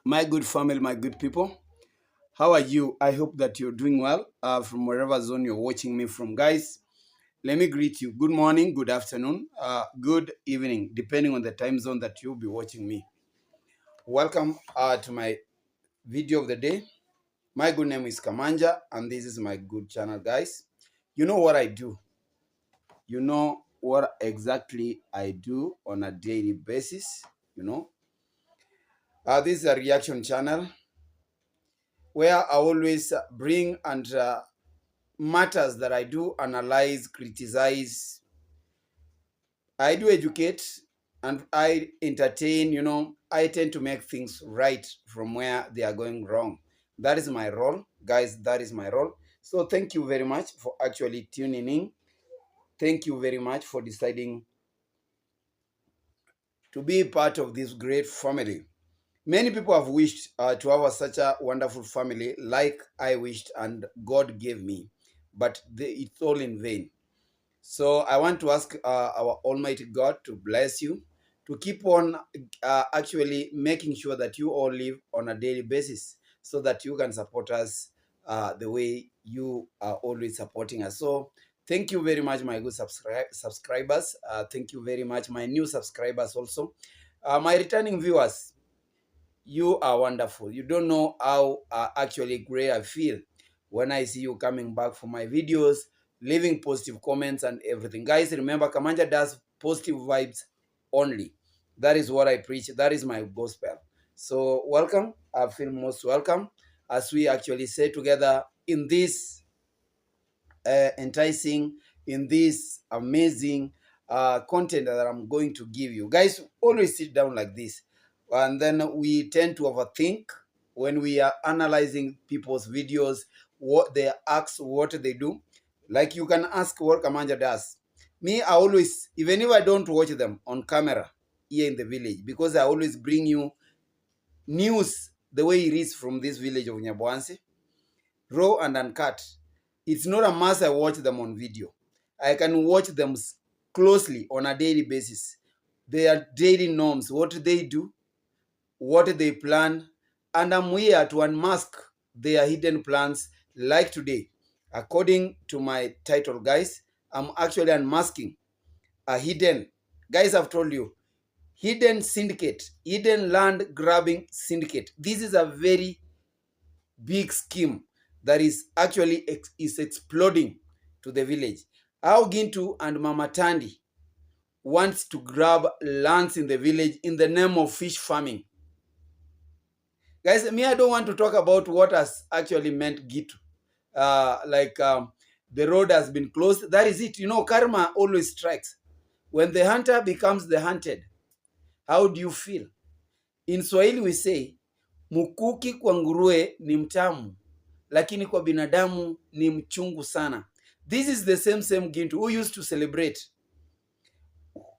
My good family, my good people, how are you? I hope that you're doing well from wherever zone you're watching me from. Guys, let me greet you. Good morning, good afternoon, good evening, depending on the time zone that you'll be watching me. Welcome to my video of the day. My good name is Kamanja, and this is my good channel, guys. You know what I do. You know what exactly I do on a daily basis, This is a reaction channel where I always bring and matters that I do analyze, criticize. I do educate and I entertain, I tend to make things right from where they are going wrong. That is my role, guys. That is my role. So thank you very much for actually tuning in. Thank you very much for deciding to be part of this great family. Many people have wished to have such a wonderful family like I wished and God gave me, but it's all in vain. So I want to ask our Almighty God to bless you, to keep on actually making sure that you all live on a daily basis so that you can support us the way you are always supporting us. So thank you very much, my good subscribers. Thank you very much, my new subscribers also. My returning viewers, you are wonderful. You don't know how actually great I feel when I see you coming back for my videos, leaving positive comments and everything. Guys, remember, Kamanja does positive vibes only. That is what I preach. That is my gospel. So welcome. I feel most welcome as we actually say together in this enticing, in this amazing content that I'm going to give you. Guys, always sit down like this. And then we tend to overthink when we are analyzing people's videos, what they ask, what they do. Like you can ask what Kamanja does. Me, I always, even if I don't watch them on camera here in the village, because I always bring you news the way it is from this village of Nyabwansi, raw and uncut. It's not a must I watch them on video. I can watch them closely on a daily basis. Their daily norms, what they do, what they plan, and I'm here to unmask their hidden plans like today. According to my title, guys, I'm actually unmasking a hidden, guys, I've told you, hidden syndicate, hidden land grabbing syndicate. This is a very big scheme that is actually is exploding to the village. How Gintu and Mama Tandy wants to grab lands in the village in the name of fish farming. Guys, me, I don't want to talk about what has actually meant Gintu. The road has been closed. That is it. Karma always strikes. When the hunter becomes the hunted, how do you feel? In Swahili we say, mukuki kwa nguruwe ni mtamu, lakini kwa binadamu ni mchungu sana. This is the same Gintu who used to celebrate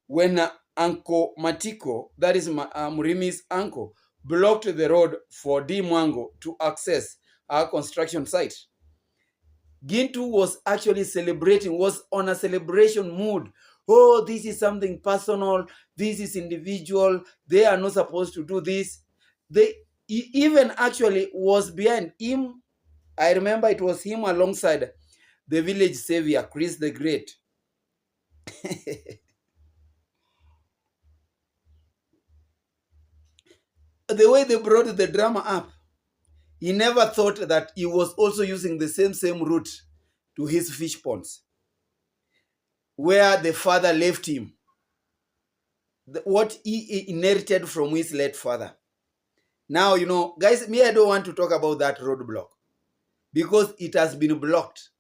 when Uncle Matiko, that is Murimi's uncle, blocked the road for DeeMwango to access our construction site. Gintu was actually celebrating, was on a celebration mood. Oh, this is something personal. This is individual. They are not supposed to do this. He even actually was behind him. I remember it was him alongside the village savior, Chris the Great. The way they brought the drama up, he never thought that he was also using the same route to his fish ponds, where the father left him, what he inherited from his late father. Now, guys, me, I don't want to talk about that roadblock because it has been blocked.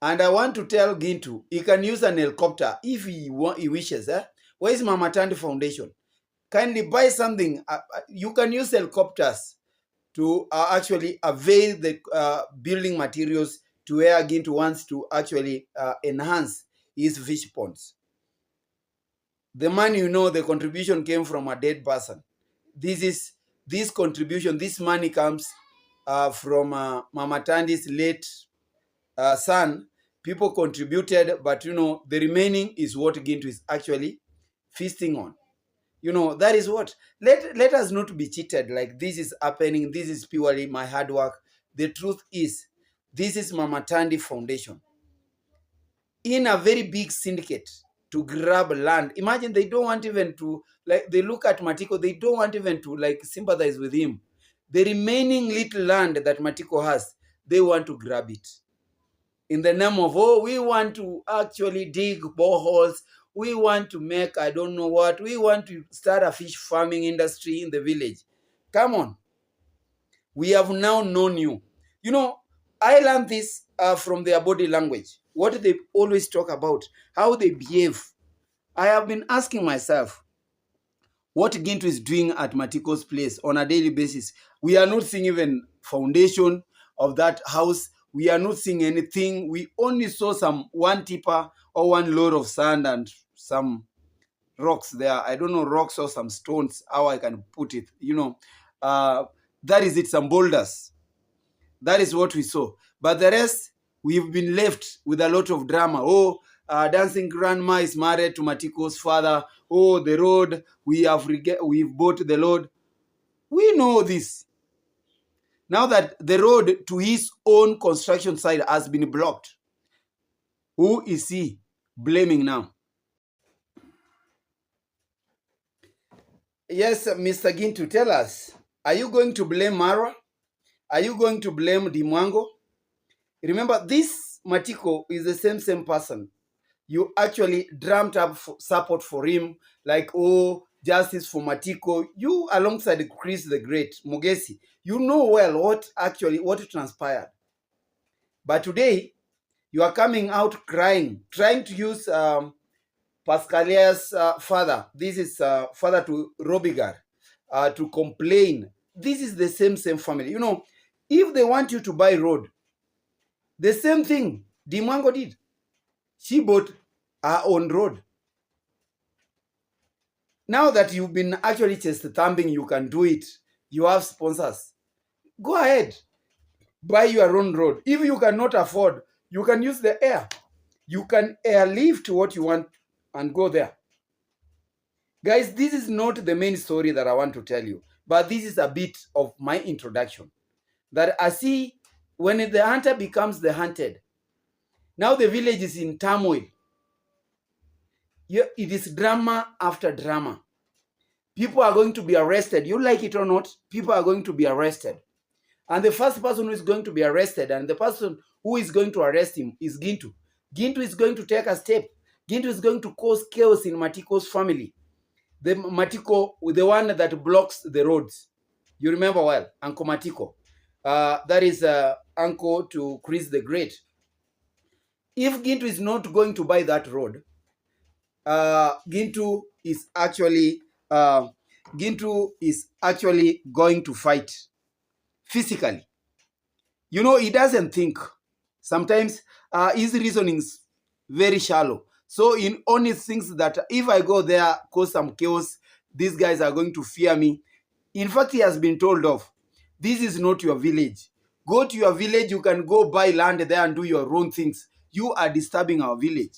And I want to tell Gintu, he can use an helicopter if he wishes. Where is Mama Tandy Foundation? Kindly buy something. You can use helicopters to actually avail the building materials to where Gintu wants to actually enhance his fish ponds. The money, the contribution came from a dead person. This contribution, this money comes from Mama Tandy's late son. People contributed, but the remaining is what Gintu is actually feasting on. You know, that is what. Let us not be cheated like this is happening. This is purely my hard work. The truth is, this is Mama Tandy Foundation in a very big syndicate to grab land. Imagine they don't want even to, like, they look at Matiko, they don't want even to like sympathize with him. The remaining little land that Matiko has, they want to grab it. In the name of, oh, we want to actually dig boreholes. We want to make, I don't know what. We want to start a fish farming industry in the village. Come on. We have now known you. You know, I learned this from their body language. What they always talk about, how they behave. I have been asking myself, what Gintu is doing at Matiko's place on a daily basis. We are not seeing even foundation of that house. We are not seeing anything. We only saw one tipper or one load of sand and some rocks there. I don't know, rocks or some stones, how I can put it. You know, that is it, some boulders. That is what we saw. But the rest, we've been left with a lot of drama. Oh, dancing grandma is married to Matiko's father. Oh, the road, we've bought the road. We know this. Now that the road to his own construction site has been blocked, who is he blaming now? Yes, Mr. Gintu, tell us. Are you going to blame Mara? Are you going to blame DeeMwango? Remember, this Matiko is the same person. You actually dreamt up support for him, like, oh, justice for Matiko. You, alongside Chris the Great, Mugesi, you know well what transpired. But today, you are coming out crying, trying to use Pascalia's father. This is father to Robigar, to complain. This is the same family. You know, if they want you to buy road, the same thing DeeMwango did. She bought her own road. Now that you've been actually chest thumping, you can do it. You have sponsors. Go ahead. Buy your own road. If you cannot afford, you can use the air. You can airlift what you want and go there. Guys, this is not the main story that I want to tell you, but this is a bit of my introduction. That I see when the hunter becomes the hunted, now the village is in turmoil. It is drama after drama. People are going to be arrested. You like it or not, people are going to be arrested. And the first person who is going to be arrested and the person who is going to arrest him is Gintu. Gintu is going to take a step. Gintu is going to cause chaos in Matiko's family. The Matiko, the one that blocks the roads. You remember well, Uncle Matiko. That is uncle to Chris the Great. If Gintu is not going to buy that road, Gintu is actually going to fight physically. You know, he doesn't think. Sometimes his reasoning is very shallow. So he only thinks that if I go there, cause some chaos, these guys are going to fear me. In fact, he has been told off. This is not your village. Go to your village. You can go buy land there and do your own things. You are disturbing our village.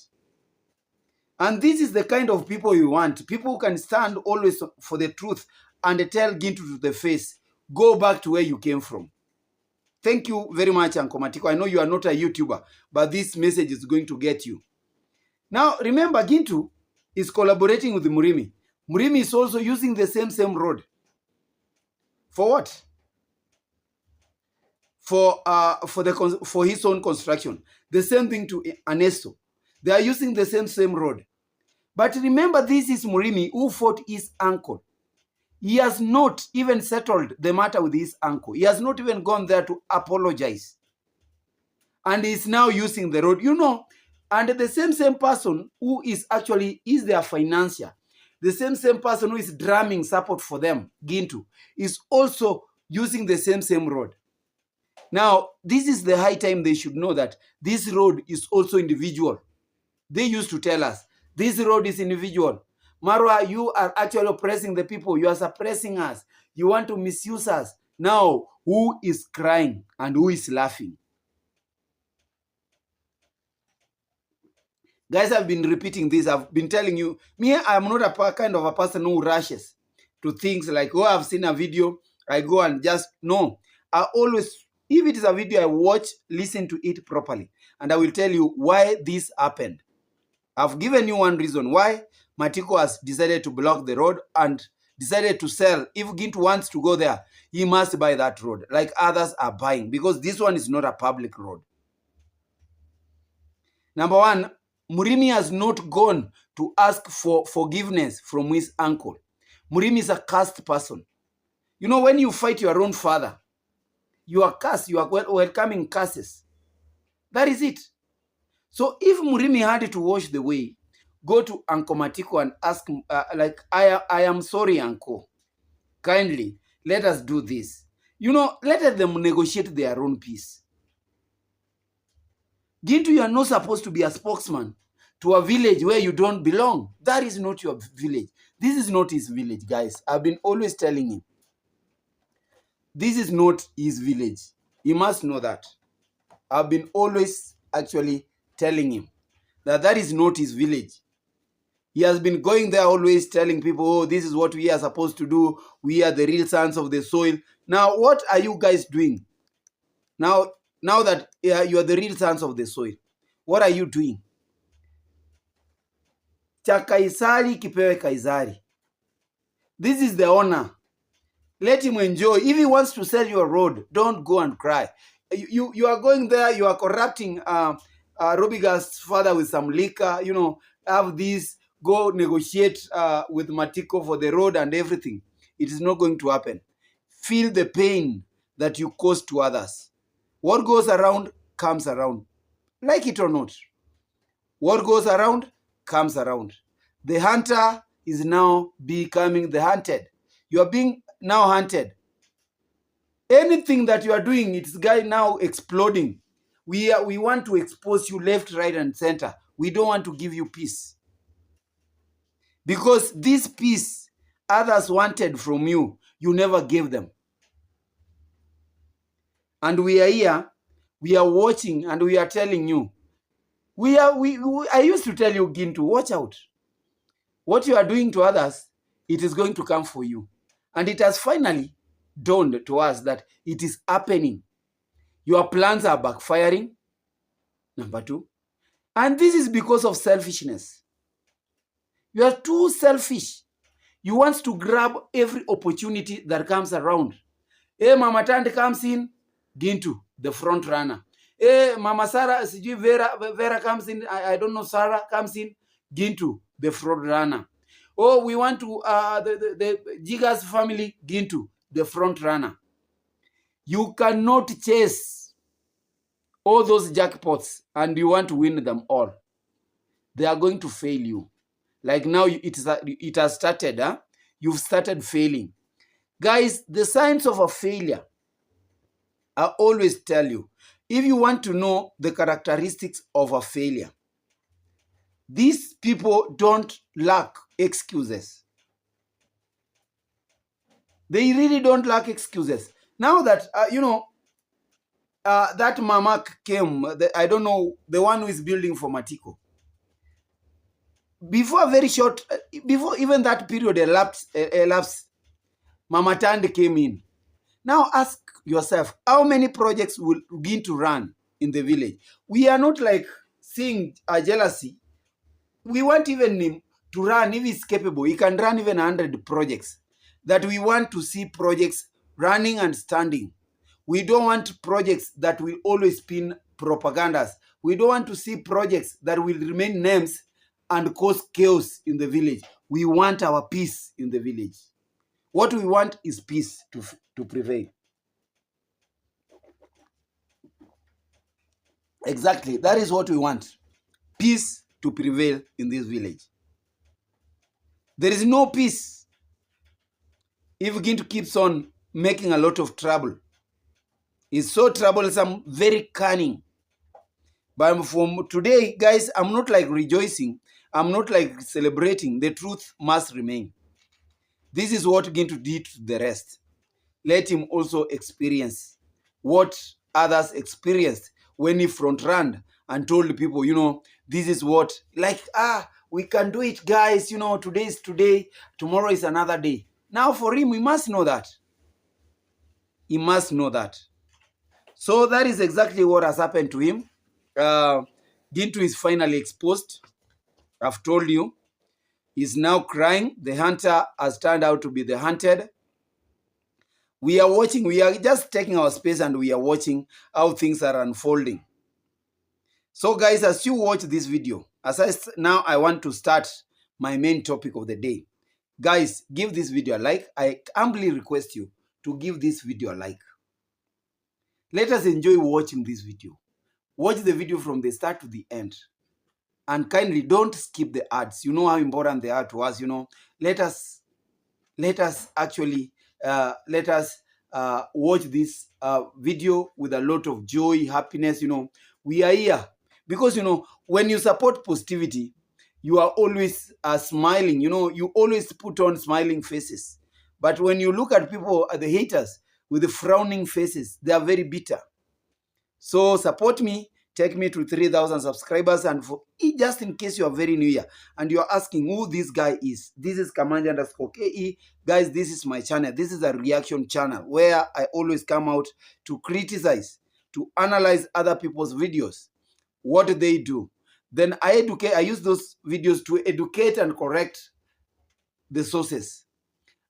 And this is the kind of people you want. People who can stand always for the truth and tell Gintu to the face, go back to where you came from. Thank you very much, Uncle Matiko. I know you are not a YouTuber, but this message is going to get you. Now, remember, Gintu is collaborating with Murimi. Murimi is also using the same road. For what? For his own construction. The same thing to Anesto. They are using the same road. But remember, this is Murimi who fought his uncle. He has not even settled the matter with his uncle. He has not even gone there to apologize. And he is now using the road. You know, and the same person who is their financier, the same person who is drumming support for them, Gintu, is also using the same road. Now, this is the high time they should know that this road is also individual. They used to tell us, this road is individual. Marwa, you are actually oppressing the people. You are suppressing us. You want to misuse us. Now, who is crying and who is laughing? Guys, I've been repeating this. I've been telling you, me, I'm not a kind of a person who rushes to things like, oh, I've seen a video, I go and just, no. I always, if it is a video I watch, listen to it properly. And I will tell you why this happened. I've given you one reason why Matiko has decided to block the road and decided to sell. If Gintu wants to go there, he must buy that road like others are buying, because this one is not a public road. Number one, Murimi has not gone to ask for forgiveness from his uncle. Murimi is a cursed person. You know, when you fight your own father, you are cursed, you are welcoming curses. That is it. So if Murimi had to wash the way, go to Uncle Matiko and ask him, like, I am sorry, Uncle. Kindly, let us do this. You know, let them negotiate their own peace. Gintu, you are not supposed to be a spokesman to a village where you don't belong. That is not your village. This is not his village, guys. I've been always telling him. This is not his village. He must know that. I've been always actually telling him that that is not his village. He has been going there always telling people, oh, this is what we are supposed to do. We are the real sons of the soil. Now, what are you guys doing? Now that you are the real sons of the soil, what are you doing? Cha Kaisari kipewe Kaisari. This is the honor. Let him enjoy. If he wants to sell your road, don't go and cry. You are going there, you are corrupting Rubiga's father with some liquor, you know, have this, go negotiate with Matiko for the road and everything. It is not going to happen. Feel the pain that you cause to others. What goes around comes around. Like it or not. What goes around comes around. The hunter is now becoming the hunted. You are being now hunted. Anything that you are doing, it's now exploding. We want to expose you left, right, and center. We don't want to give you peace. Because this peace others wanted from you, you never gave them. And we are here, we are watching, and we are telling you. I used to tell you, Gintu, watch out. What you are doing to others, it is going to come for you. And it has finally dawned to us that it is happening. Your plans are backfiring, number two. And this is because of selfishness. You are too selfish. You want to grab every opportunity that comes around. Hey, Mama Tandy comes in, Gintu, the front runner. Hey, Mama Sarah, Vera comes in, I don't know, Sarah comes in, Gintu, the front runner. Oh, we want to, the Jiga's family, Gintu, the front runner. You cannot chase all those jackpots and you want to win them all. They are going to fail you. Like now, it has started. Huh? You've started failing. Guys, the signs of a failure, I always tell you, if you want to know the characteristics of a failure, these people don't lack excuses. They really don't lack excuses. Now that, that Mama came, I don't know, the one who is building for Matiko. Before even that period elapsed, Mama Tandy came in. Now ask yourself, how many projects will begin to run in the village? We are not like seeing a jealousy. We want even him to run, if he's capable, he can run even 100 projects. That we want to see projects running and standing. We don't want projects that will always spin propagandas. We don't want to see projects that will remain names and cause chaos in the village. We want our peace in the village. What we want is peace to prevail. Exactly. That is what we want. Peace to prevail in this village. There is no peace if Gintu keeps on making a lot of trouble. He's so troublesome, very cunning. But from today, guys, I'm not like rejoicing. I'm not like celebrating. The truth must remain. This is what Gintu did to the rest. Let him also experience what others experienced when he front ran and told people, this is what, like, we can do it, guys. Today is today, tomorrow is another day. Now for him, we must know that. He must know that. So that is exactly what has happened to him. Gintu is finally exposed. I've told you. He's now crying. The hunter has turned out to be the hunted. We are watching. We are just taking our space and we are watching how things are unfolding. So guys, as you watch this video, now I want to start my main topic of the day. Guys, give this video a like. I humbly request you to give this video a like. Let us enjoy watching this video. Watch the video from the start to the end. And kindly don't skip the ads. You know how important they are to us. Let us actually watch this video with a lot of joy, happiness. We are here because when you support positivity, you are always smiling. You always put on smiling faces. But when you look at people, the haters with the frowning faces, they are very bitter. So support me. Take me to 3,000 subscribers. And just in case you are very new here and you are asking who this guy is, this is Kamanja_KE. Guys, this is my channel. This is a reaction channel where I always come out to criticize, to analyze other people's videos, what they do. Then I use those videos to educate and correct the sources.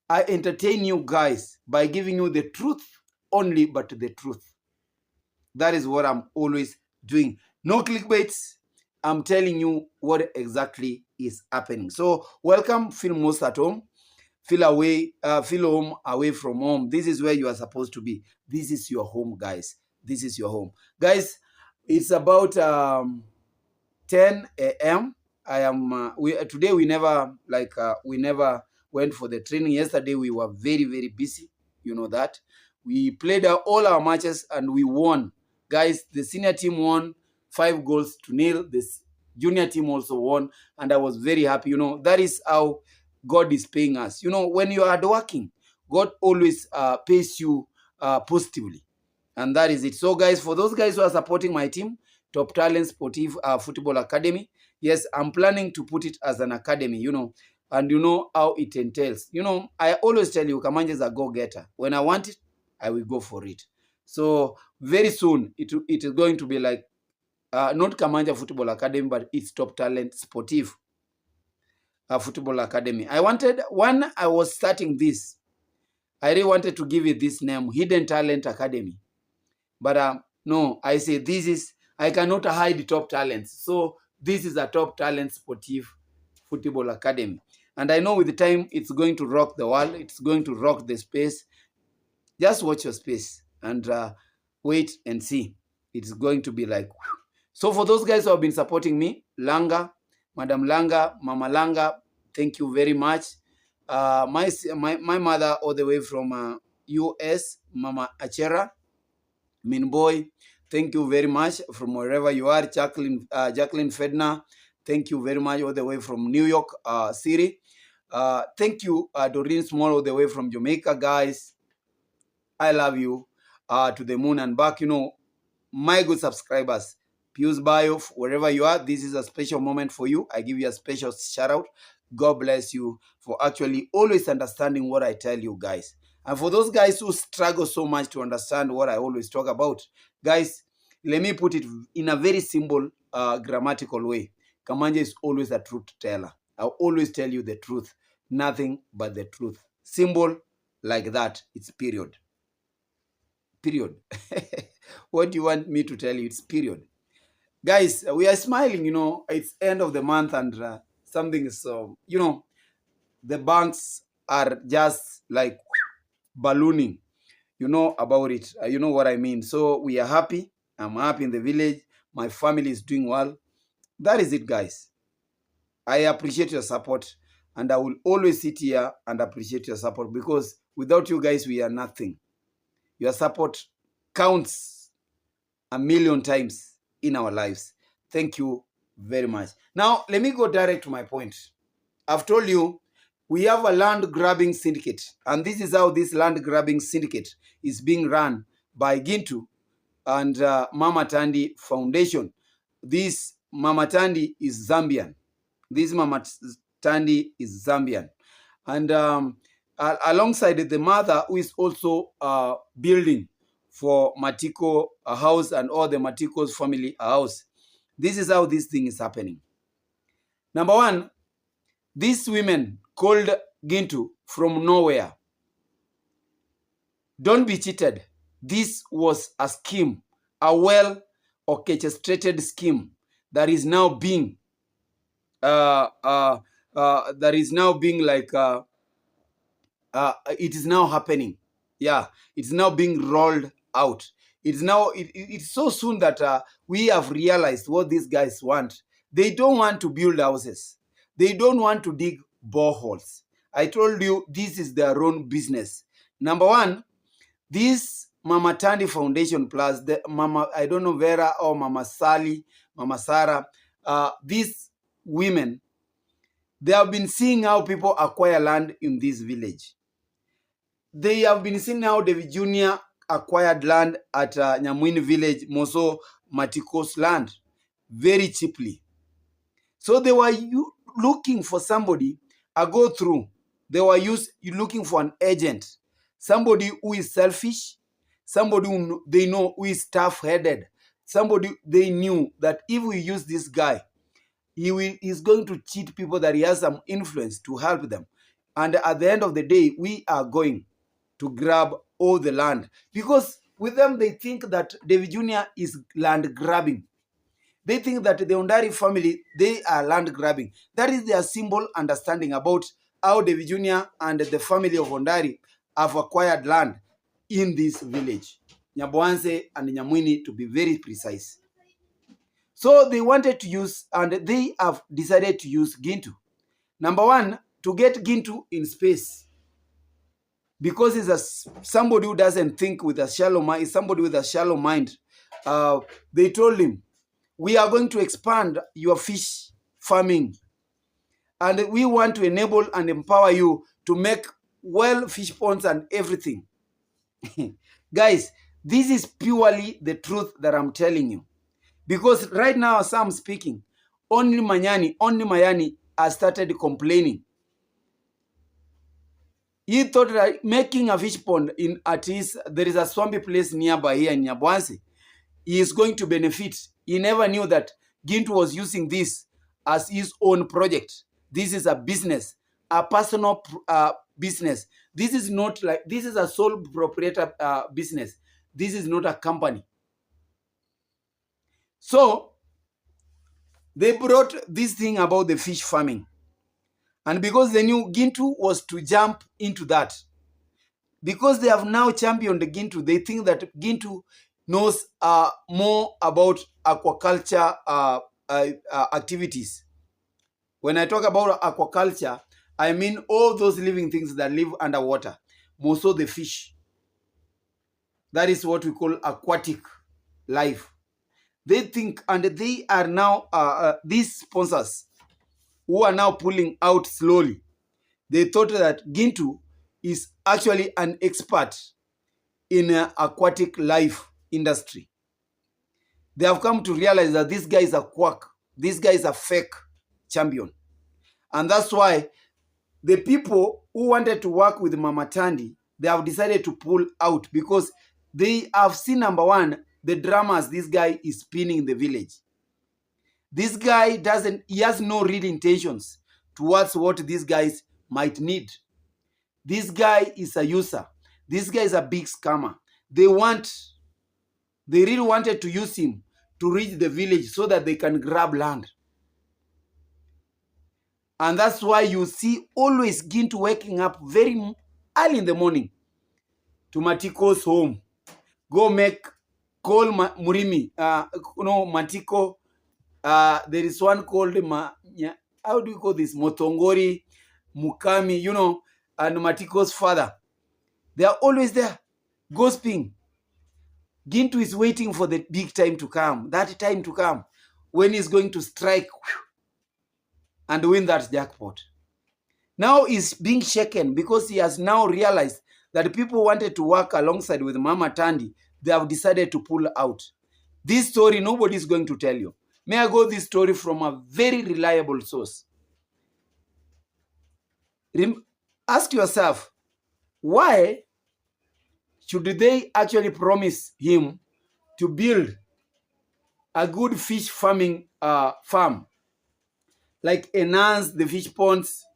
I entertain you guys by giving you the truth only, but the truth. That is what I'm always doing. No clickbaits. I'm telling you what exactly is happening. So welcome. Feel most at home. Feel home away from home. This is where you are supposed to be. This is your home, guys. This is your home. Guys, it's about 10 a.m. Today we never went for the training. Yesterday we were very, very busy. You know that. We played all our matches and we won. Guys, the senior team won 5-0. This junior team also won, and I was very happy. That is how God is paying us. When you are hardworking, God always pays you positively, and that is it. So, guys, for those guys who are supporting my team, Top Talent Sportive Football Academy, yes, I'm planning to put it as an academy. And you know how it entails. I always tell you, Kamanja is a go-getter. When I want it, I will go for it. So very soon it is going to be like not Kamanja Football Academy, but it's Top Talent Sportive Football Academy. When I was starting this, I really wanted to give it this name, Hidden Talent Academy. But no, I say I cannot hide top talents. So this is a Top Talent Sportive Football Academy. And I know with the time, it's going to rock the world. It's going to rock the space. Just watch your space and wait and see. It's going to be like, whew. So for those guys who have been supporting me, Langa, Madam Langa, Mama Langa, thank you very much. My mother all the way from US, Mama Achera, Minboy, thank you very much from wherever you are. Jacqueline Fedna, thank you very much all the way from New York City. Thank you, Doreen Small, all the way from Jamaica, guys. I love you to the moon and back. My good subscribers, Pius Bio, wherever you are, this is a special moment for you. I give you a special shout out. God bless you for actually always understanding what I tell you guys. And for those guys who struggle so much to understand what I always talk about, guys, let me put it in a very simple grammatical way. Kamanja is always a truth teller. I'll always tell you the truth, nothing but the truth. Simple like that, it's period. Period. What do you want me to tell you? It's period. Guys, we are smiling, it's end of the month and something is, the banks are just like ballooning. You know about it. You know what I mean. So we are happy. I'm happy in the village. My family is doing well. That is it, guys. I appreciate your support. And I will always sit here and appreciate your support because without you guys, we are nothing. Your support counts 1,000,000 times in our lives. Thank you very much. Now, let me go direct to my point. I've told you, we have a land-grabbing syndicate. And this is how this land-grabbing syndicate is being run by Gintu and Mama Tandy Foundation. this Mama Tandy is Zambian. This Mama Tandy is Zambian. And alongside the mother, who is also building for Matiko a house and all the Matiko's family a house. This is how this thing is happening. Number one, these women called Gintu from nowhere. Don't be cheated. This was a scheme, a well-orchestrated scheme that is now being it is now happening. Yeah, it's now being rolled out. It's so soon that we have realized what these guys want. They don't want to build houses. They don't want to dig boreholes. I told you this is their own business. Number one, this Mama Tandy Foundation plus the Mama, I don't know, Vera or Mama Sally, Mama Sarah, these women, they have been seeing how people acquire land in this village. They have been seeing how David Jr. acquired land at Nyamwini village, Moso Matiko's land, very cheaply. So they were looking for somebody, a go-through. They were looking for an agent, somebody who is selfish, somebody who they know who is tough-headed, somebody they knew that if we use this guy, he's going to cheat people, that he has some influence to help them. And at the end of the day, we are going to grab all the land. Because with them, they think that David Jr. is land grabbing. They think that the Ondari family, they are land grabbing. That is their simple understanding about how David Jr. and the family of Ondari have acquired land in this village. Nyabwanse and Nyamwini, to be very precise. So they wanted to use, and they have decided to use Gintu. Number one, to get Gintu in space. Because he's somebody who doesn't think with a shallow mind, is somebody with a shallow mind. They told him, we are going to expand your fish farming. And we want to enable and empower you to make well fish ponds and everything. Guys, this is purely the truth that I'm telling you. Because right now, as I'm speaking, only Mayani has started complaining. He thought that making a fish pond there is a swampy place nearby here in Nyabwanse, he is going to benefit. He never knew that Gintu was using this as his own project. This is a business, a personal business. This is not like, this is a sole proprietor business. This is not a company. So they brought this thing about the fish farming. And because they knew Gintu was to jump into that, because they have now championed the Gintu, they think that Gintu knows more about aquaculture activities. When I talk about aquaculture, I mean all those living things that live underwater, more so the fish. That is what we call aquatic life. They think, and they are now, these sponsors who are now pulling out slowly, they thought that Gintu is actually an expert in aquatic life industry. They have come to realize that this guy is a quack. This guy is a fake champion. And that's why the people who wanted to work with Mama Tandy, they have decided to pull out, because they have seen, number one, the dramas this guy is spinning in the village. This guy he has no real intentions towards what these guys might need. This guy is a user. This guy is a big scammer. They really wanted to use him to reach the village so that they can grab land. And that's why you see always Gintu waking up very early in the morning to Matiko's home. Call Murimi. Matiko. There is one called, how do you call this? Motongori, Mukami, and Matiko's father. They are always there, gossiping. Gintu is waiting for the big time to come, that time to come, when he's going to strike and win that jackpot. Now he's being shaken because he has now realized that people wanted to work alongside with Mama Tandy. They have decided to pull out. This story, nobody is going to tell you. May I go this story from a very reliable source. Ask yourself, why should they actually promise him to build a good fish farming farm, like enhance the fish ponds,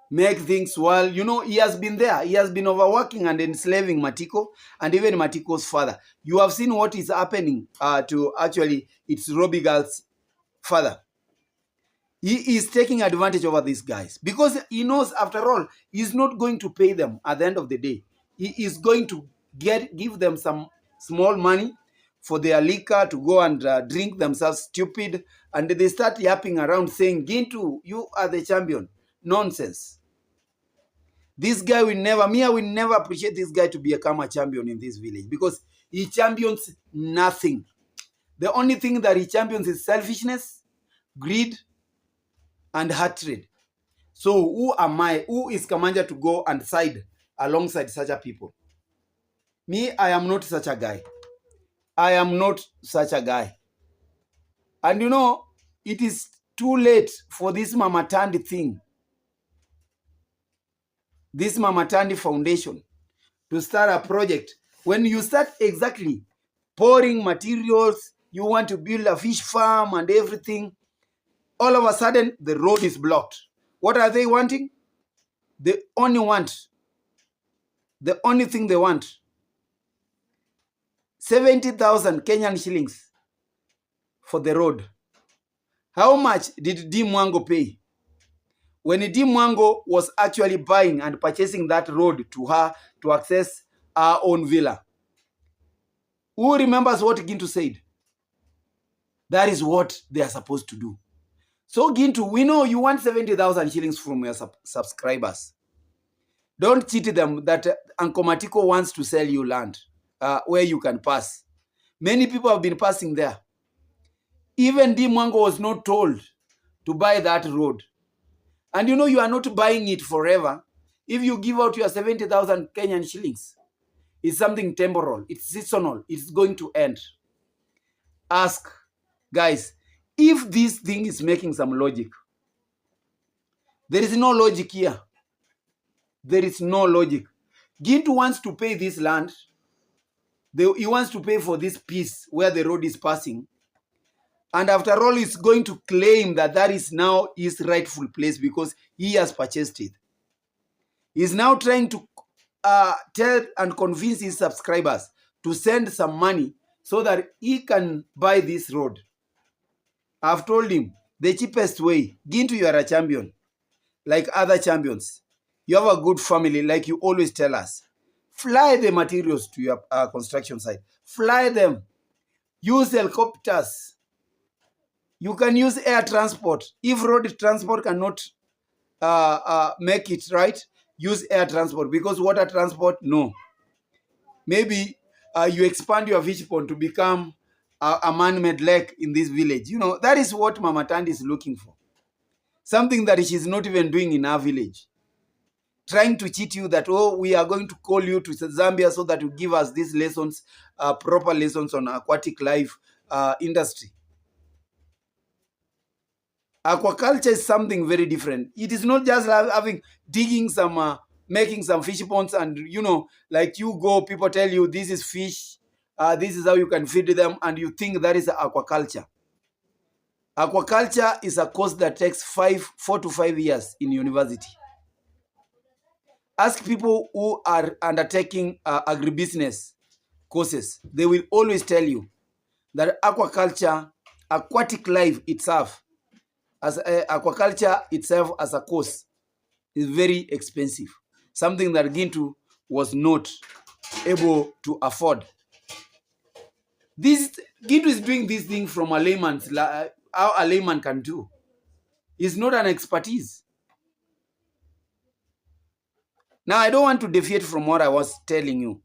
make things well? You know, he has been there. He has been overworking and enslaving Matiko and even Matiko's father. You have seen what is happening to actually its Robbie girl's father. He is taking advantage over these guys because he knows, after all, he's not going to pay them at the end of the day. He is going to give them some small money for their liquor to go and drink themselves stupid. And they start yapping around saying, Gintu, you are the champion. Nonsense. This guy will never, I will never appreciate this guy to become a champion in this village because he champions nothing. The only thing that he champions is selfishness, greed, and hatred. So who am I? Who is Kamanja to go and side alongside such a people? Me, I am not such a guy. I am not such a guy. And you know, it is too late for this Mama Tandy thing, this Mama Tandy Foundation, to start a project. When you start exactly pouring materials, you want to build a fish farm and everything, all of a sudden, the road is blocked. What are they wanting? The only thing they want, 70,000 Kenyan shillings for the road. How much did DeeMwango pay? When DeeMwango was actually buying and purchasing that road to her to access our own villa. Who remembers what Gintu said? That is what they are supposed to do. So Gintu, we know you want 70,000 shillings from your subscribers. Don't cheat them that Uncle Matiko wants to sell you land where you can pass. Many people have been passing there. Even DeeMwango was not told to buy that road. And you know you are not buying it forever. If you give out your 70,000 Kenyan shillings, it's something temporal. It's seasonal. It's going to end. Ask, guys, if this thing is making some logic. There is no logic here. There is no logic. Gintu wants to pay this land. He wants to pay for this piece where the road is passing. And after all, he's going to claim that that is now his rightful place because he has purchased it. He's now trying to tell and convince his subscribers to send some money so that he can buy this road. I've told him the cheapest way. Gintu, you are a champion, like other champions. You have a good family, like you always tell us. Fly the materials to your construction site. Fly them. Use helicopters. You can use air transport. If road transport cannot make it right, use air transport, because water transport, no. Maybe you expand your fish pond to become a man-made lake in this village. You know, that is what Mama Tandy is looking for. Something that she's not even doing in our village. Trying to cheat you that, oh, we are going to call you to Zambia so that you give us these lessons, proper lessons on aquatic life industry. Aquaculture is something very different. It is not just digging some, making some fish ponds and, you know, like you go, people tell you this is fish, this is how you can feed them, and you think that is aquaculture. Aquaculture is a course that takes 4 to 5 years in university. Ask people who are undertaking agribusiness courses. They will always tell you that aquaculture, aquatic life itself, aquaculture itself as a course is very expensive. Something that Gintu was not able to afford. Gintu is doing this thing from a layman's, how a layman can do. It's not an expertise. Now, I don't want to deviate from what I was telling you.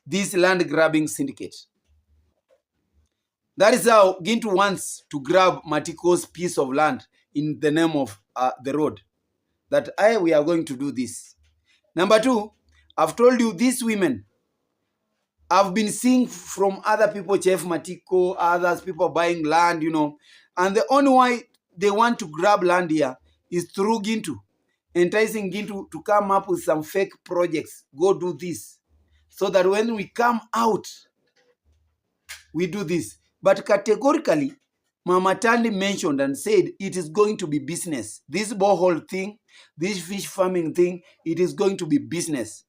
This land grabbing syndicate. That is how Gintu wants to grab Matiko's piece of land in the name of the road. That we are going to do this. Number two, I've told you these women, I've been seeing from other people, Chef Matiko, others, people buying land, you know, And the only way they want to grab land here is through Gintu, enticing Gintu to come up with some fake projects. Go do this. So that when we come out, we do this. But categorically, Mama Tandy mentioned and said it is going to be business. This borehole thing, this fish farming thing, it is going to be business.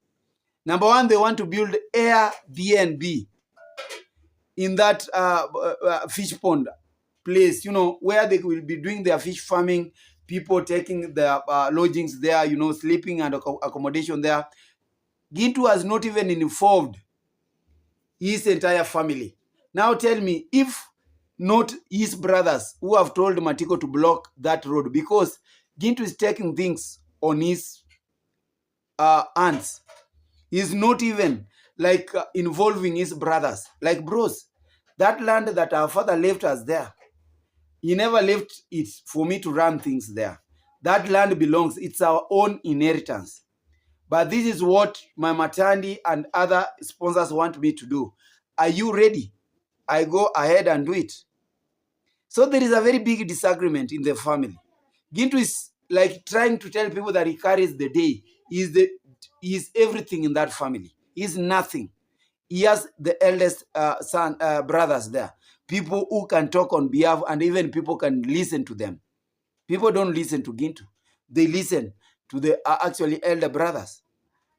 Number one, they want to build Airbnb in that fish pond place, where they will be doing their fish farming, people taking their lodgings there, sleeping and accommodation there. Gintu has not even involved his entire family. Now tell me, if not his brothers who have told Matiko to block that road, because Gintu is taking things on his hands. He's not even like involving his brothers. Like, bros, that land that our father left us there, he never left it for me to run things there. That land belongs, it's our own inheritance. But this is what Mama Tandy and other sponsors want me to do. Are you ready? I go ahead and do it. So there is a very big disagreement in the family. Gintu is like trying to tell people that he carries the day. He is everything in that family. He is nothing. He has the eldest brothers there. People who can talk on behalf, and even people can listen to them. People don't listen to Gintu. They listen to the actually elder brothers.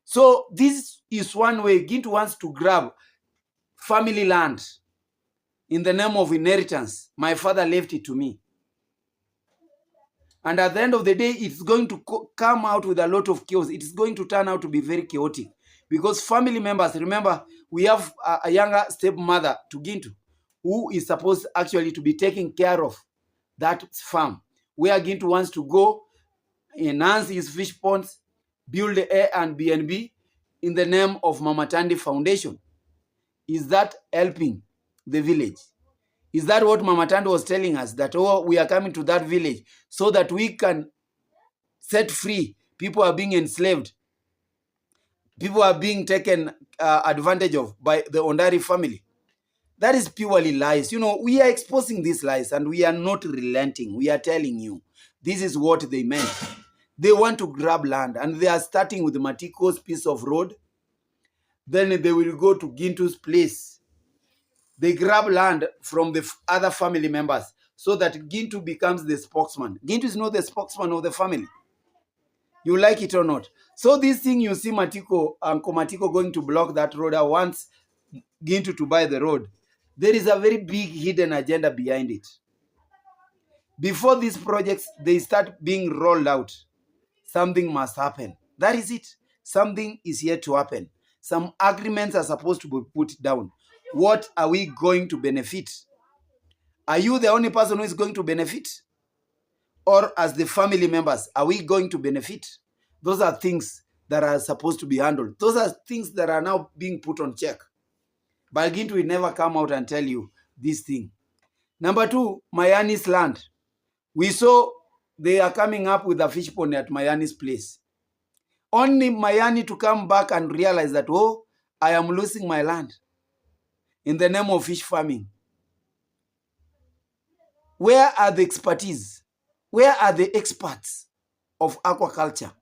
So this is one way Gintu wants to grab family land in the name of inheritance. My father left it to me. And at the end of the day, it's going to come out with a lot of chaos. It is going to turn out to be very chaotic. Because family members, remember, we have a younger stepmother to Gintu, who is supposed actually to be taking care of that farm, where Gintu wants to go, enhance his fish ponds, build Airbnb in the name of Mama Tandy Foundation. Is that helping the village? Is that what Mama Tandy was telling us? That, oh, we are coming to that village so that we can set free. People are being enslaved. People are being taken advantage of by the Ondari family. That is purely lies. We are exposing these lies and we are not relenting. We are telling you, this is what they meant. They want to grab land and they are starting with Matiko's piece of road. Then they will go to Gintu's place. They grab land from the other family members so that Gintu becomes the spokesman. Gintu is not the spokesman of the family. You like it or not. So this thing you see Uncle Matiko going to block that road or wants Gintu to buy the road. There is a very big hidden agenda behind it. Before these projects, they start being rolled out, something must happen. That is it. Something is yet to happen. Some agreements are supposed to be put down. What are we going to benefit? Are you the only person who is going to benefit? Or as the family members, are we going to benefit? Those are things that are supposed to be handled. Those are things that are now being put on check. But Gintu will never come out and tell you this thing. Number two, Mayani's land. We saw they are coming up with a fish pond at Mayani's place. Only Mayani to come back and realize that, oh, I am losing my land in the name of fish farming. Where are the expertise? Where are the experts of aquaculture?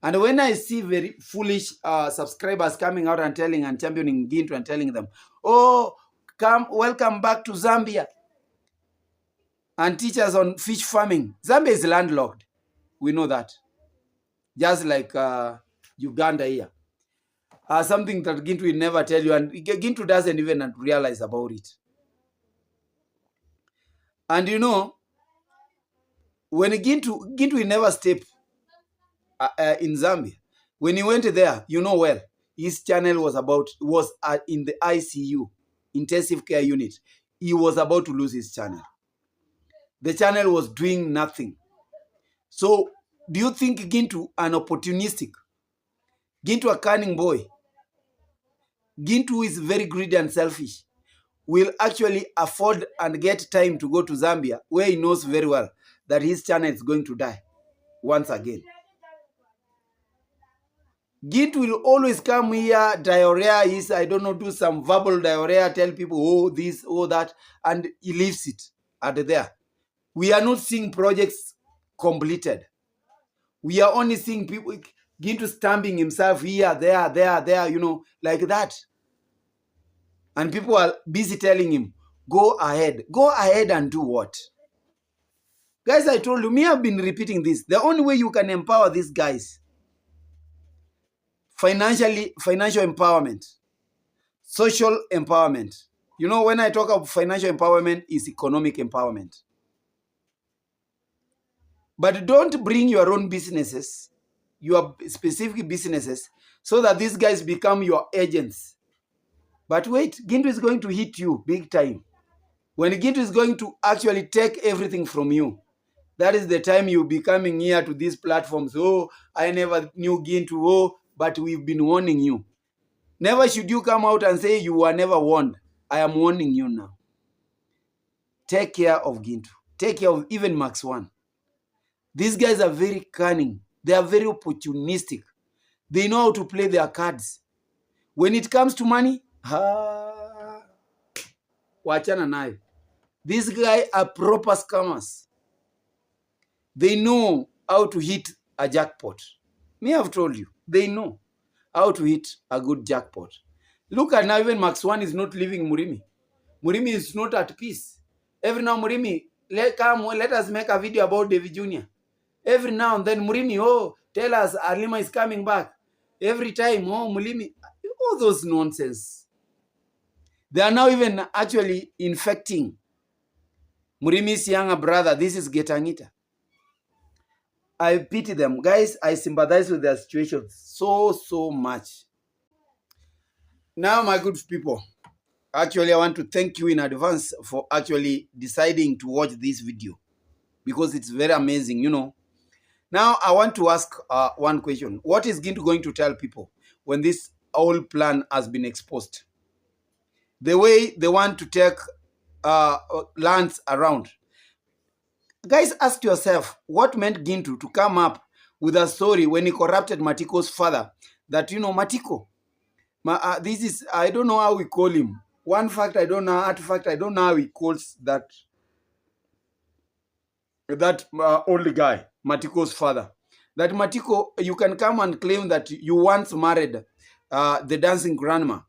And when I see very foolish subscribers coming out and telling and championing Gintu and telling them, oh, welcome back to Zambia and teach us on fish farming. Zambia is landlocked. We know that. Just like Uganda here. Something that Gintu will never tell you, and Gintu doesn't even realize about it. And when Gintu will never step in Zambia. When he went there, well, his channel was in the ICU, intensive care unit. He was about to lose his channel. The channel was doing nothing. So, do you think Gintu an opportunistic? Gintu a cunning boy? Gintu is very greedy and selfish. Will actually afford and get time to go to Zambia, where he knows very well that his channel is going to die once again. Gintu will always come here, diarrhea is, do some verbal diarrhea, tell people, oh, this, oh, that, and he leaves it at there. We are not seeing projects completed. We are only seeing people Gintu stamping himself here, there, you know, like that. And people are busy telling him, go ahead. Go ahead and do what? Guys, I told you, me, I've been repeating this. The only way you can empower these guys, financial empowerment, social empowerment. You know, when I talk about financial empowerment, it's economic empowerment. But don't bring your own businesses, your specific businesses, so that these guys become your agents. But wait, Gintu is going to hit you big time. When Gintu is going to actually take everything from you, that is the time you be coming here to these platforms. Oh, I never knew Gintu. Oh, but we've been warning you. Never should you come out and say you were never warned. I am warning you now. Take care of Gintu. Take care of even Max 1. These guys are very cunning. They are very opportunistic. They know how to play their cards. When it comes to money, wachana nayo. These guys are proper scammers. They know how to hit a jackpot. Me, I've told you, they know how to hit a good jackpot. Look at now, even Max 1 is not leaving Murimi. Murimi is not at peace. Every now, Murimi, let us make a video about David Jr. Every now and then, Murimi, oh, tell us Alima is coming back. Every time, oh, Murimi, all those nonsense. They are now even actually infecting Murimi's younger brother. This is Getangita. I pity them. Guys, I sympathize with their situation so much. Now, my good people, actually, I want to thank you in advance for actually deciding to watch this video, because it's very amazing, you know. Now, I want to ask one question. What is Gintu going to tell people when this whole plan has been exposed? The way they want to take lands around. Guys, ask yourself, what meant Gintu to come up with a story when he corrupted Matiko's father? That, you know, Matiko, this is, I don't know how we call him. One fact, I don't know. Artifact, I don't know how he calls that old guy, Matiko's father. That Matiko, you can come and claim that you once married the dancing grandma.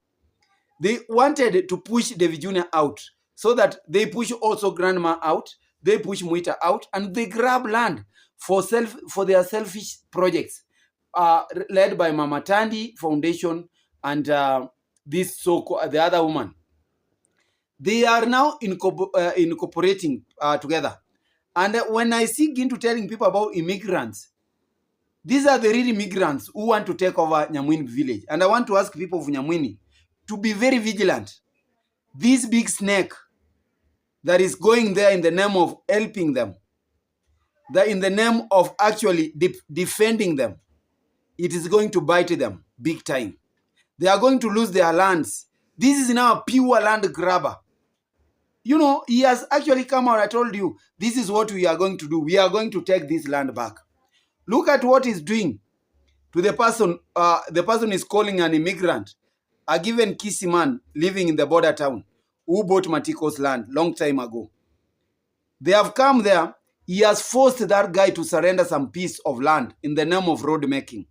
They wanted to push David Jr. out, so that they push also grandma out, they push Muita out, and they grab land for their selfish projects, led by Mama Tandy Foundation and this the other woman. They are now incorporating together. And when I see Gintu telling people about immigrants, these are the real immigrants who want to take over Nyamwini village. And I want to ask people of Nyamwini to be very vigilant. This big snake that is going there in the name of helping them, that in the name of actually defending them, it is going to bite them big time. They are going to lose their lands. This is now a pure land grabber. You know, he has actually come out. I told you, this is what we are going to do. We are going to take this land back. Look at what he's doing to the person. The person is calling an immigrant, a given Kisi man living in the border town, who bought Matiko's land long time ago. They have come there. He has forced that guy to surrender some piece of land in the name of road making.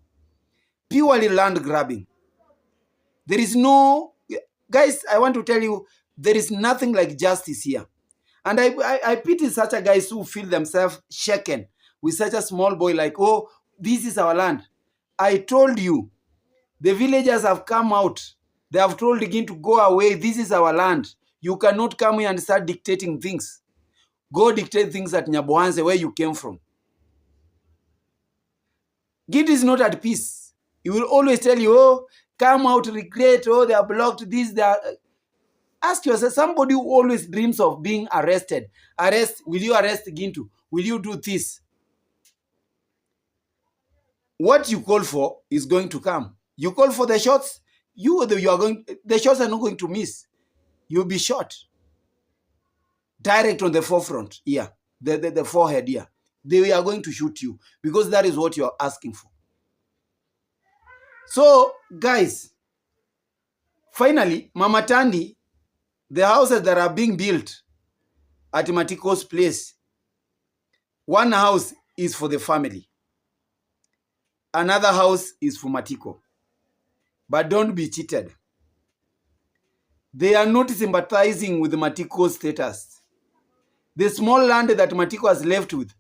Purely land grabbing. There is no... Guys, I want to tell you, there is nothing like justice here. And I pity such a guys who feel themselves shaken with such a small boy like, oh, this is our land. I told you, the villagers have come out. They have told again to go away. This is our land. You cannot come here and start dictating things. Go dictate things at Nyabohanse, where you came from. Gintu is not at peace. He will always tell you, oh, come out, regret, oh, they are blocked, this, they are... Ask yourself, somebody who always dreams of being arrested. Will you arrest Gintu? Will you do this? What you call for is going to come. You call for the shots, the shots are not going to miss. You'll be shot. Direct on the forefront, here. The forehead here. They are going to shoot you, because that is what you are asking for. So, guys, finally, Mama Tandy, the houses that are being built at Matiko's place, One house is for the family. Another house is for Matiko. But don't be cheated. They are not sympathizing with Matiko's status. The small land that Matiko has left with,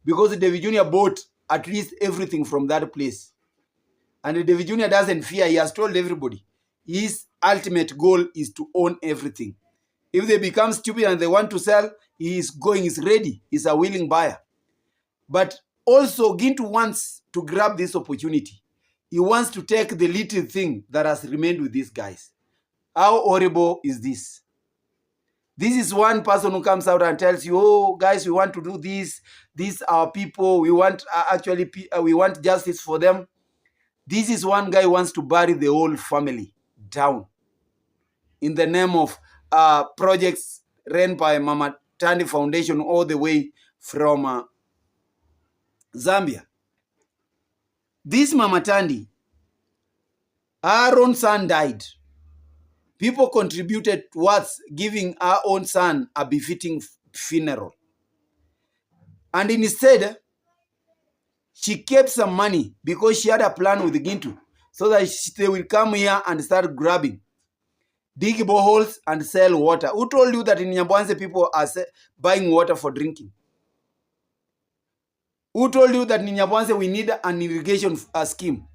because David Jr. bought at least everything from that place. And David Jr. doesn't fear. He has told everybody his ultimate goal is to own everything. If they become stupid and they want to sell, he's ready. He's a willing buyer. But also, Gintu wants to grab this opportunity. He wants to take the little thing that has remained with these guys. How horrible is this? This is one person who comes out and tells you, oh, guys, we want to do this. These are people. We want we want justice for them. This is one guy who wants to bury the whole family down in the name of projects run by Mama Tandy Foundation all the way from Zambia. This Mama Tandy, her own son died. People contributed towards giving our own son a befitting funeral. And instead, she kept some money because she had a plan with Gintu so that they will come here and start grabbing, dig boreholes and sell water. Who told you that in Nyambwanze people are buying water for drinking? Who told you that in Nyambwanze we need an irrigation scheme?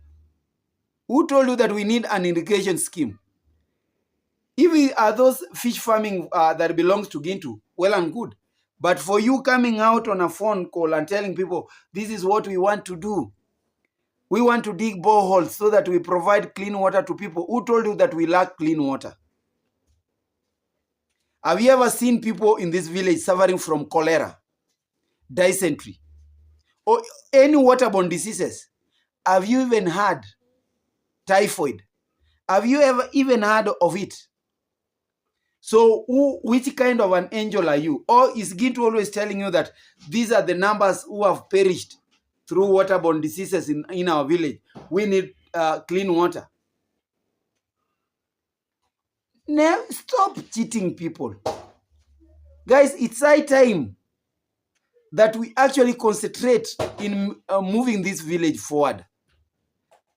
Who told you that we need an irrigation scheme? If we are those fish farming that belongs to Gintu, well and good. But for you coming out on a phone call and telling people, this is what we want to do. We want to dig boreholes so that we provide clean water to people. Who told you that we lack clean water? Have you ever seen people in this village suffering from cholera, dysentery, or any waterborne diseases? Have you even had typhoid? Have you ever even heard of it? So which kind of an angel are you? Or is Gintu always telling you that these are the numbers who have perished through waterborne diseases in our village? We need clean water. Now, stop cheating people. Guys, it's high time that we actually concentrate in moving this village forward.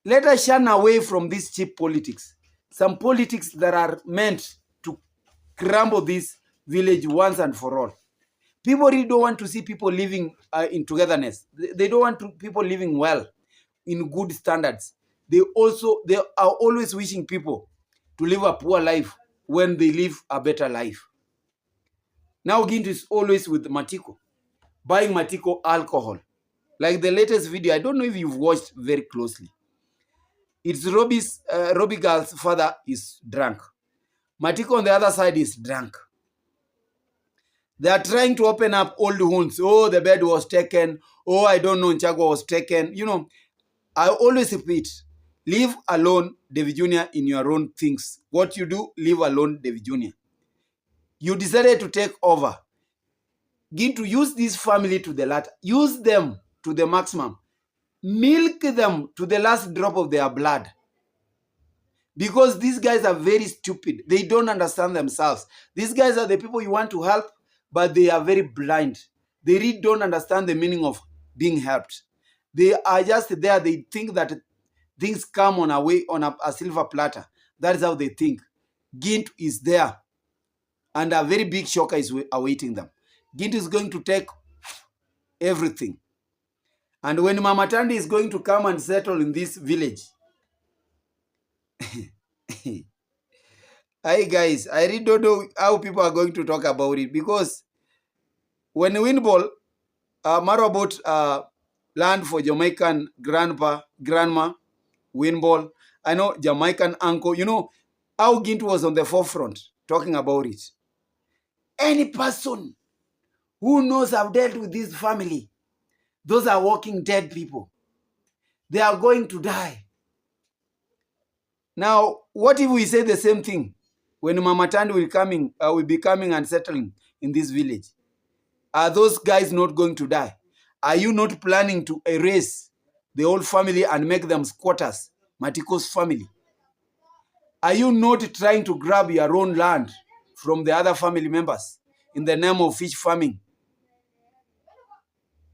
Let us shun away from this cheap politics. Some politics that are meant to crumble this village once and for all. People really don't want to see people living in togetherness. They don't want people living well, in good standards. They are always wishing people to live a poor life when they live a better life. Now Gintu is always with Matiko, buying Matiko alcohol. Like the latest video, I don't know if you've watched very closely. It's Robbie girl's father is drunk. Matiko on the other side is drunk. They are trying to open up old wounds. Oh, the bed was taken. Oh, I don't know, Nchagwa was taken. You know, I always repeat, leave alone David Jr. in your own things. What you do, leave alone David Jr. You decided to take over. Gintu, use this family to the latter. Use them to the maximum. Milk them to the last drop of their blood. Because these guys are very stupid. They don't understand themselves. These guys are the people you want to help, but they are very blind. They really don't understand the meaning of being helped. They are just there. They think that things come on a silver platter. That is how they think. Gintu is there, and a very big shocker is awaiting them. Gintu is going to take everything. And when Mama Tandy is going to come and settle in this village, hi guys, I really don't know how people are going to talk about it, because when Winball, Maro bought land for Jamaican grandma, Winball, I know Jamaican uncle, you know how Gintu was on the forefront talking about it. Any person who knows I've dealt with this family, those are walking dead people. They are going to die. Now, what if we say the same thing when Mama Tandy will be coming and settling in this village? Are those guys not going to die? Are you not planning to erase the whole family and make them squatters, Matiko's family? Are you not trying to grab your own land from the other family members in the name of fish farming?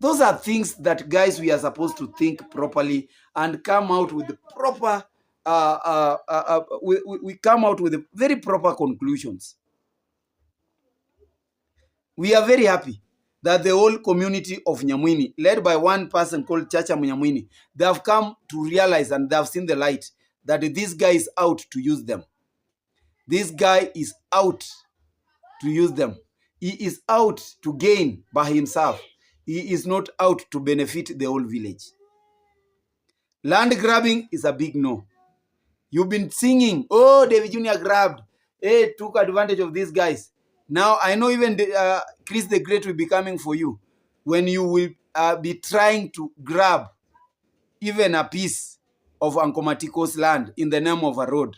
Those are things that, guys, we are supposed to think properly and come out with the proper, we come out with very proper conclusions. We are very happy that the whole community of Nyamwini, led by one person called Chacha Nyamwini, they have come to realize and they have seen the light that this guy is out to use them. This guy is out to use them. He is out to gain by himself. He is not out to benefit the whole village. Land grabbing is a big no. You've been singing, oh, David Jr. grabbed, hey, took advantage of these guys. Now, I know even Chris the Great will be coming for you when you will be trying to grab even a piece of Uncle Matiko's land in the name of a road.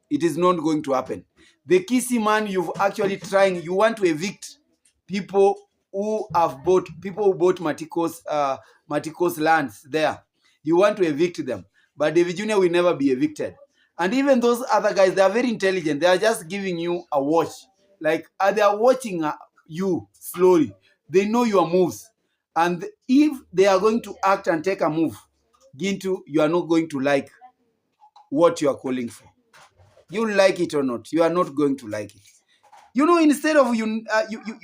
It is not going to happen. The Kisi man, you've actually trying, you want to evict people who have bought, people who bought Matiko's lands there. You want to evict them. But David Jr. will never be evicted. And even those other guys, they are very intelligent. They are just giving you a watch. Like, they are watching you slowly. They know your moves. And if they are going to act and take a move, Gintu, you are not going to like what you are calling for. You like it or not, you are not going to like it. You know, instead of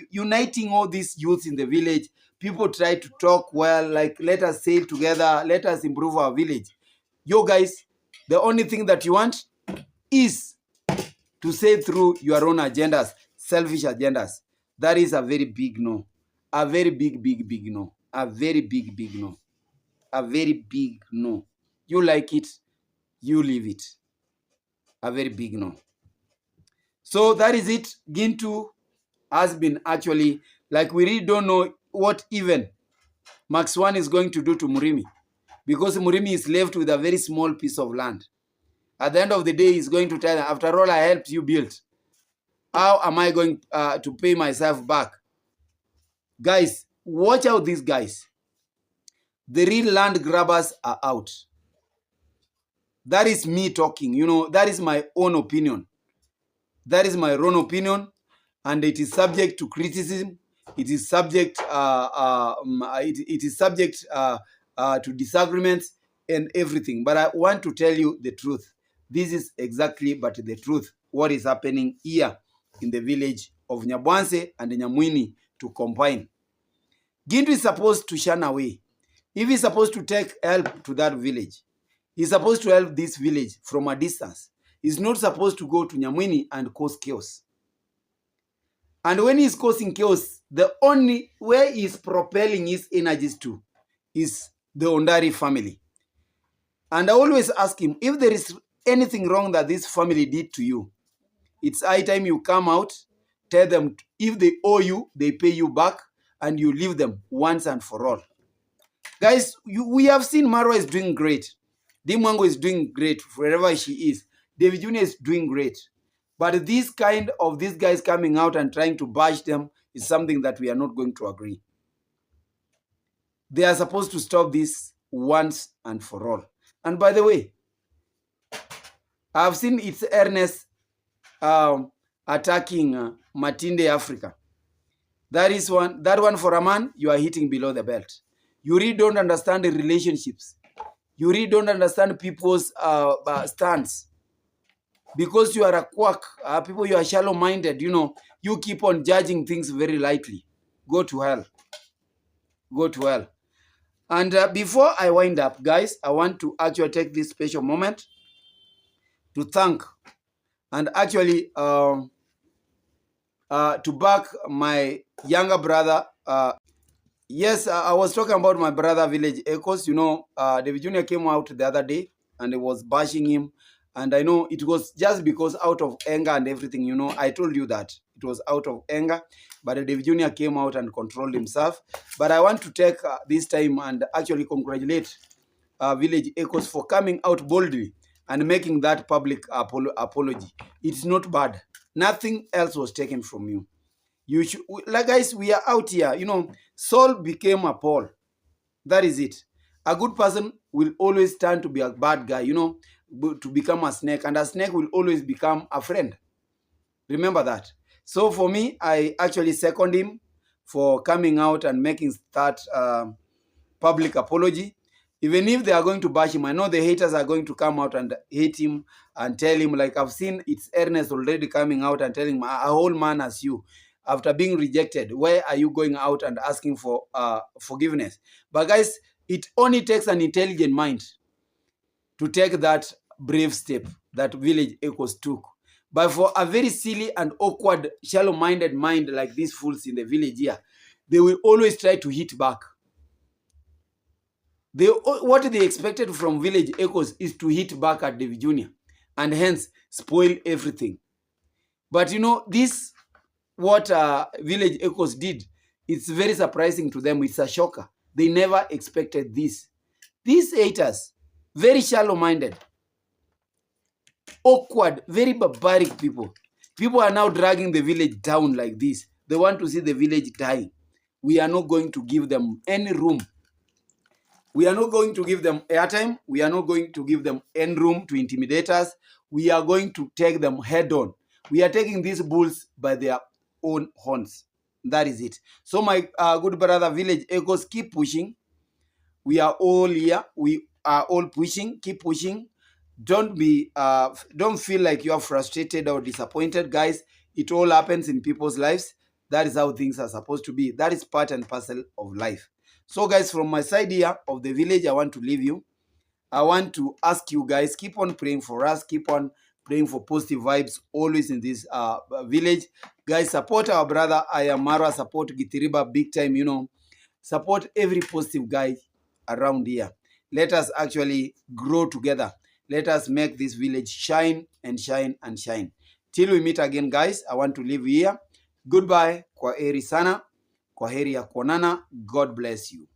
uniting all these youths in the village, people try to talk, well, like, let us sail together, let us improve our village. Yo, guys, the only thing that you want is to say through your own agendas, selfish agendas. That is a very big no. A very big, big, big no. A very big, big no. A very big no. You like it, you leave it. A very big no. So that is it. Gintu has been actually, like, we really don't know what even Max One is going to do to Murimi. Because Murimi is left with a very small piece of land. At the end of the day, he's going to tell them, after all I helped you build, how am I going to pay myself back? Guys, watch out these guys. The real land grabbers are out. That is me talking. You know, that is my own opinion. That is my own opinion. And it is subject to criticism. It is subject, it is subject to disagreements and everything. But I want to tell you the truth. This is exactly but the truth. What is happening here in the village of Nyabwanse and Nyamwini to combine. Gintu is supposed to shun away. If he's supposed to take help to that village, he's supposed to help this village from a distance. He's not supposed to go to Nyamwini and cause chaos. And when he's causing chaos, the only way he's propelling his energies to is the Ondari family. And I always ask him, if there is anything wrong that this family did to you, it's high time you come out, tell them if they owe you, they pay you back, and you leave them once and for all. Guys, we have seen Marwa is doing great. DeeMwango is doing great wherever she is. David Jr. is doing great. But this kind of these guys coming out and trying to bash them is something that we are not going to agree. They are supposed to stop this once and for all. And by the way, I've seen its earnest attacking Matinde Africa. That one for a man, you are hitting below the belt. You really don't understand the relationships. You really don't understand people's stance. Because you are a quack, people, you are shallow-minded, you know, you keep on judging things very lightly. Go to hell. Go to hell. And before I wind up, guys, I want to actually take this special moment to thank and actually to back my younger brother. Yes, I was talking about my brother Village Echoes. You know, David Jr. came out the other day and he was bashing him. And I know it was just because out of anger and everything, you know, I told you that it was out of anger. But David Jr. came out and controlled himself. But I want to take this time and actually congratulate Village Echoes for coming out boldly and making that public apology. It's not bad. Nothing else was taken from you. You should, like, guys, we are out here. You know, Saul became a Paul. That is it. A good person will always turn to be a bad guy, you know, to become a snake. And a snake will always become a friend. Remember that. So for me, I actually second him for coming out and making that public apology. Even if they are going to bash him, I know the haters are going to come out and hate him and tell him, like I've seen it's Ernest already coming out and telling him, a whole man as you, after being rejected, why are you going out and asking for forgiveness? But guys, it only takes an intelligent mind to take that brave step that Village Echoes took. But for a very silly and awkward, shallow-minded mind like these fools in the village here, they will always try to hit back. What they expected from Village Echoes is to hit back at David Jr. and hence spoil everything. But you know, this, what Village Echoes did, it's very surprising to them. It's a shocker. They never expected this. These haters, very shallow-minded, awkward, very barbaric people. People are now dragging the village down like this. They want to see the village dying. We are not going to give them any room. We are not going to give them airtime. We are not going to give them any room to intimidate us. We are going to take them head on. We are taking these bulls by their own horns. That is it. So my good brother Village Echoes, keep pushing. We are all here. We are all pushing. Keep pushing. Don't feel like you are frustrated or disappointed, guys. It all happens in people's lives. That is how things are supposed to be. That is part and parcel of life. So guys, from my side here of the village, I want to leave you. I want to ask you guys, keep on praying for us. Keep on praying for positive vibes always in this village. Guys, support our brother Ayamara. Support Gitiriba big time, you know. Support every positive guy around here. Let us actually grow together. Let us make this village shine and shine and shine. Till we meet again, guys, I want to leave here. Goodbye. Kwaheri sana. Kwaheri ya kuonana. God bless you.